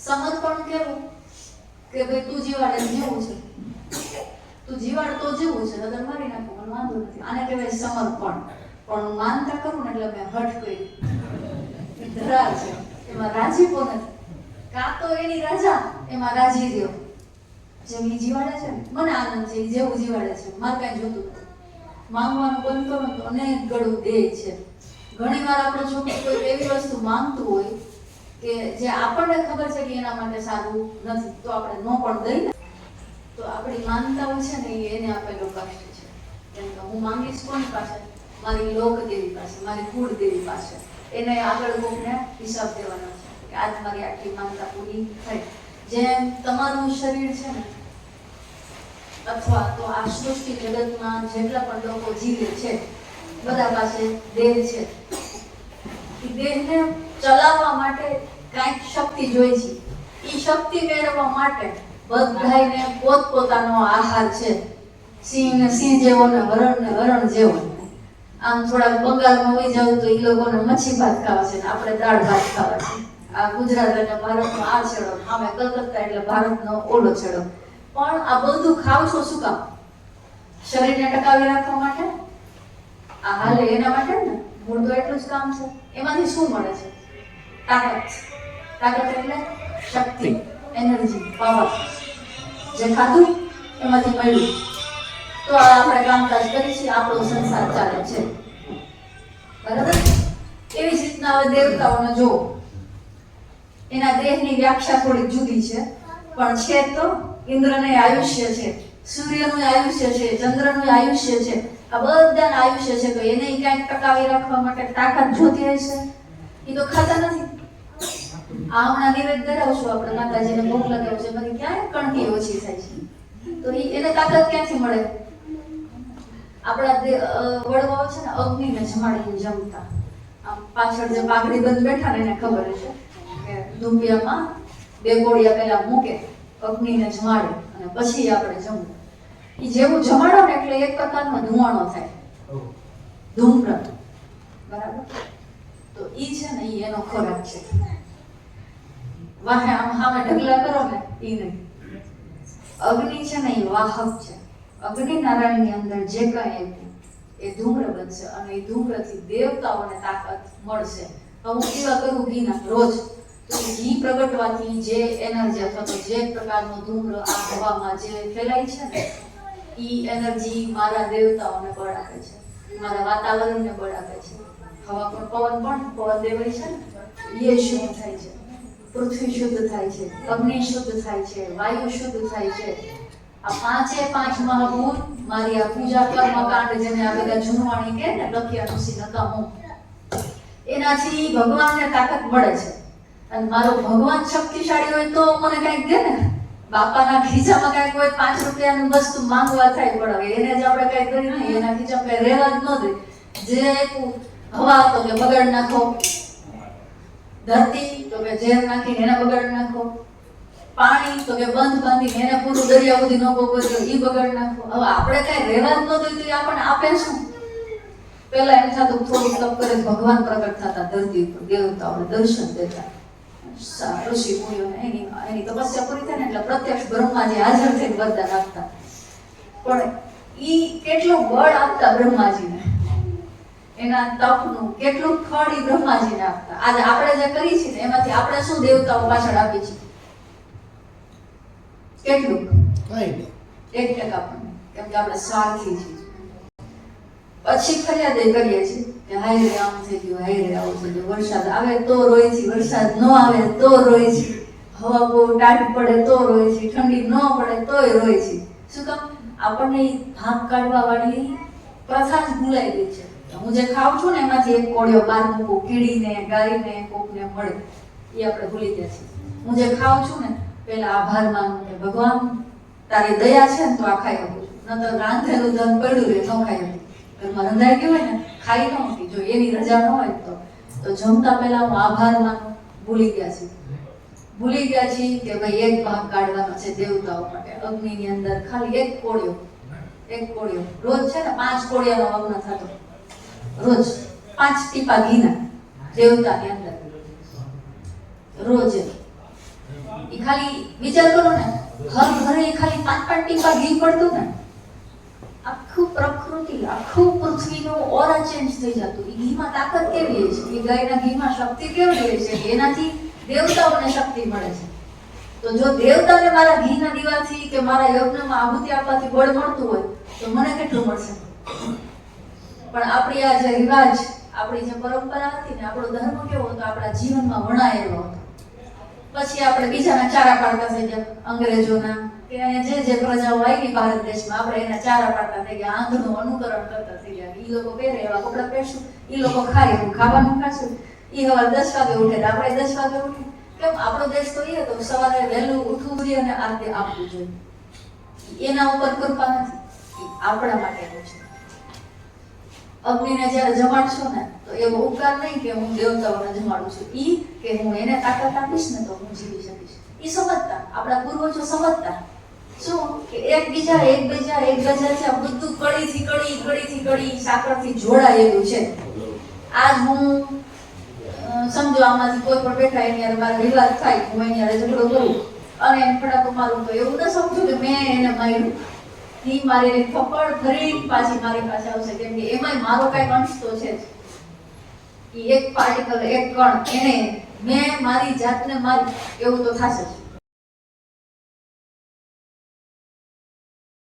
સમર્પણ કેવું કે ભાઈ તું જીવાડે જેવું છે, તું જીવાડ તો જેવું છે, નતર મારી નાખો મને વાંધો નથી. આને કહેવાય સમર્પણ. પણ માનતા કરું ને એટલે મેં હઠ કરી, ધરાર છે એમાં રાજીપો નથી. કાં તો એની રાજા એમાં રાજી રહ્યો. જેમ એ જીવાડે છે ને મને આનંદ છે, એ જેવું જીવાડે છે મારે કાંઈ જોતું નથી. માંગવાનું બંધ કરો તો અનેક ગળું દે છે. ઘણી વાર આપણો છોકરો કોઈ એવી વસ્તુ માંગતું હોય કે જે આપણને ખબર છે કે એના માટે સારું નથી, તો આપણે ન પણ દઈએ. તો આપણી માનતાઓ છે ને એને આપેલો કષ્ટ છે. કેમ કે હું માંગીશ કોની પાસે? મારી લોક દેવી પાસે, મારી કુળ દેવી પાસે. એને આગળ કોકને હિસાબ દેવાનો છે કે આજ મારી આટલી માનતા પૂરી થઈ. જેમ તમારું શરીર છે ને, અથવા તો આ સૃષ્ટિ જગતમાં જેટલા પણ લોકો જીવે છે બધા પાસે દેહ છે. એ દેહને ચલાવવા માટે કાંઈક શક્તિ જોઈએ છે. એ શક્તિ મેળવવા માટે બધાને પોતપોતાનો આહાર છે. સિંહ સિંહ જેવો ને હરણ જેવો. આમ થોડા બંગાળમાં હોઈ જાવ તો એ લોકોને મચ્છી ભાત ખાવા છે ને આપણે દાળ ભાત ખાવા છે. આ ગુજરાત એટલે ભારતનો આ છેડો, સામે કલકત્તા એટલે ભારતનો ઓલો છેડો. પણ આ બધું ખાવ છો શું કામ? શરીરને ટકાવી રાખવા માટે. આ હાલે એના માટે ને. મૂળ તો એટલું જ કામ છે. એમાંથી શું મળે છે? તાકાત. તાકાત એટલે શક્તિ, એનર્જી, પાવર. જે ખાધું એમાંથી મળ્યું તો આપણે કામકાજ કરી છીએ, આપણો સંસાર ચાલે છે. બરાબર? એવી જ રીતના હવે દેવતાઓને જો એના દેહની વ્યાખ્યા થોડી જુદી છે, પણ છે તો ઇન્દ્રને આયુષ્ય છે, સૂર્યનું આયુષ્ય છે, ચંદ્રનું આયુષ્ય છે. આ બધાનું આયુષ્ય છે. તો એને ક્યાંક ટકાવી રાખવા માટે તાકાત જોતી હશે. એ તો ખાતા નથી. આ હમણાં નિવેદ ધરાવશું આપણે માતાજીને ભોગ લગાવ્યો છે, બધી ક્યાંય કણકી ઓછી થાય છે. તો એને તાકાત ક્યાંથી મળે? આપણા વડવાઓ છે ને અગ્નિને જમાડીને જમતા. આમ પાછળ જે પાઘડી બંધ બેઠા ને એને ખબર હશે કે ધુંપિયામાં 2 કોળિયા પહેલા મૂકે, અગ્નિને જમાડે અને પછી આપણે જમવું. એ જેવું જમાડો ને એટલે એક પ્રકારનો ધુવાણો થાય, ધૂમ્ર. બરાબર? તો ઈ છે ને ઈ એનો ખોરાક છે. વાહે આમ સામે ઢગલા કરો ને ઈ નહીં. અગ્નિ છે ને ઈ વાહક છે. અગ્નિ નારાયણની અંદર જે કાંઈ એ ધૂમ્ર બનશે અને એ ધૂમ્રથી દેવતાઓને તાકાત મળશે. હું કેવા કરું ઘીના રોજ, તો ઘી પ્રગટવાથી જે એનર્જી અથવા તો જે પ્રકારનો ધૂમ્ર આ હવામાં જે ફેલાય છે ને, ઈ એનર્જી મારા દેવતાઓને બળ આપે છે, મારા વાતાવરણને બળ આપે છે. હવા પણ પવન દેવાય છે ને, એ શુદ્ધ થાય છે, પૃથ્વી શુદ્ધ થાય છે, અગ્નિ શુદ્ધ થાય છે, વાયુ શુદ્ધ થાય છે. આ 5 મહાભૂત મારી આ પૂજા કર્મકાંડ જેને આ બધા જૂનવાણી કે ને લખ્યા ઋષિ નકામું, એનાથી ભગવાનને તાકાત મળે છે. અને મારો ભગવાન શક્તિશાળી હોય તો મને કંઈક દે ને. બાપાના ખીચામાં કંઈક હોય 5 રૂપિયાની વસ્તુ માંગવા થાય, પણ એને જ આપણે કંઈ કરી નહીં, એના ખીચામાં કંઈ રહેવા જ ન દે. જે હવા તો કે બગાડ નાખો, ધરતી તો કે ઝેર નાખીને એને બગાડ નાખો, પાણી તો કે બંધ બાંધીને એને પૂરું દરિયા સુધી ન પહોંચે એ બગાડ નાખો. હવે આપણે કઈ રહેવા જ ન દઈએ તો આપણને આપે શું? પેલા એમ થતું થોડું તપ કરે ભગવાન પ્રગટ થતા ધરતી ઉપર, દેવતાઓને દર્શન દેતા, ઋષિ મુનિઓને એની તપસ્યા પૂરી થાય ને એટલે પ્રત્યક્ષ બ્રહ્માજી હાજર થઈને વરદાન આપતા. પણ ઈ કેટલું બળ આપતા બ્રહ્માજીને, એના તપનું કેટલું ફળ ઈ બ્રહ્માજીને આપતા. આજે આપણે જે કરી છે ને એમાંથી આપણે શું દેવતાઓ પાછળ આપી છે? કેટલું? 1% પણ. કેમ કે આપણે સ્વાર્થી છીએ. પછી ફરિયાદ કરીએ છીએ કે હાય રે આમ થઈ ગયું, હાય રે આવું થઈ ગયું. વરસાદ આવે તો રોય છે, વરસાદ ન આવે તો રોય છે, હવા બહુ ટાઢ પડે તો રોય છે, ઠંડી ન પડે તોય રોય છે. શું કામ? આપણને ભાગ કાઢવા વાળી પ્રથા જ ભૂલાઈ ગઈ છે. હું જે ખાઉં છું ને એમાંથી એક કોળિયો બહાર મૂકું, કીડીને ગાયને કોકને મળે, એ આપણે ભૂલી ગયા છીએ. હું જે ખાઉં છું ને પેલા આભાર માનું કે ભગવાન તારી દયા છે ને તો આ ખાઈ શકું છું, ન તો રાંધેલું ધન પડ્યું રહે ન ખાઈ શકું. ઘરમાં રંધાઈ ગયું હોય ને ખાઈ ન હતી, જો એની રજા ન હોય તો જમતા પહેલા હું આભાર માનું. ભૂલી ગયા છીએ કે ભાઈ એક ભાગ કાઢવાનો છે દેવતાઓ માટે. અગ્નિની અંદર ખાલી એક કોળિયો રોજ છે ને 5 કોળિયાનો અગ્ન થતો, રોજ 5 ટીપા ઘીના દેવતાની અંદર રોજ. એ ખાલી વિચાર કરો ને, હર ઘરે ખાલી 5-5 ટીપા ઘી પડતું ને, આખું પ્રકૃતિ, આખું પૃથ્વીનું ઓરા ચેન્જ થઈ જતું. એ ઘીમાં તાકાત કેવી છે, એ ગાયના ઘીમાં શક્તિ કેવી છે કે એનાથી દેવતાઓને શક્તિ મળે છે. તો જો દેવતાને મારા ઘીના દીવાથી કે મારા યજ્ઞમાં આહુતિ આપવાથી બળ મળતું હોય તો મને કેટલું મળશે? પણ આપણી આ જે રિવાજ, આપણી જે પરંપરા હતી ને, આપણો ધર્મ કેવો હતો, આપણા જીવનમાં વણાયેલો હતો. પછી આપણે બીજાના ચારા પાડતા થઈ ગયા, અંગ્રેજોના કે અહીંયા જે પ્રજાઓ આવી ભારત દેશમાં, આપણે એના ચારા પાડતા થઈ ગયા, આંધળું અનુકરણ કરતા થઈ ગયા. એ લોકો પહેરે એવા કપડાં પહેરશું, એ લોકો ખાય એવું ખાવાનું ખાશું, એ સવારે 10 વાગે ઉઠે તો આપણે 10 વાગે ઉઠીએ. કેમ? આપણો દેશ તો એ હતો સવારે વહેલું ઉઠવું જોઈએ અને આરતી આપવું જોઈએ. એના ઉપર કૃપા નથી, આપણા માટેનું છે. અગ્નિને જ્યારે જમાડશો ને તો એવો ઉપકાર નહીં કે હું દેવતાઓને જમાડું છું, ઈ કે હું એને તાકાત આપીશ ને તો હું જીવી શકીશ. ઈ સમજતા, આપણા પૂર્વજો સમજતા શું કે એકબીજા છે બધું કડીથી કડી સાકરથી જોડાયેલું છે. આજ હું સમજો આમાંથી કોઈ પણ બેઠા એની યાર મારો વિવાદ થાય, હું એની યાર ઝઘડો કરું અને એમ ફટાકો મારું, તો એવું ન સમજો કે મેં એને માર્યું. ઈ મારી થપ્પડ ફરી પાછી મારી પાસે આવશે, કેમ કે એમાંય મારો કઈ અંશ તો છે જ. ઈ એક પાર્ટિકલ, એક કણ, એને મેં મારી જાતને મારી એવું તો થશે જ.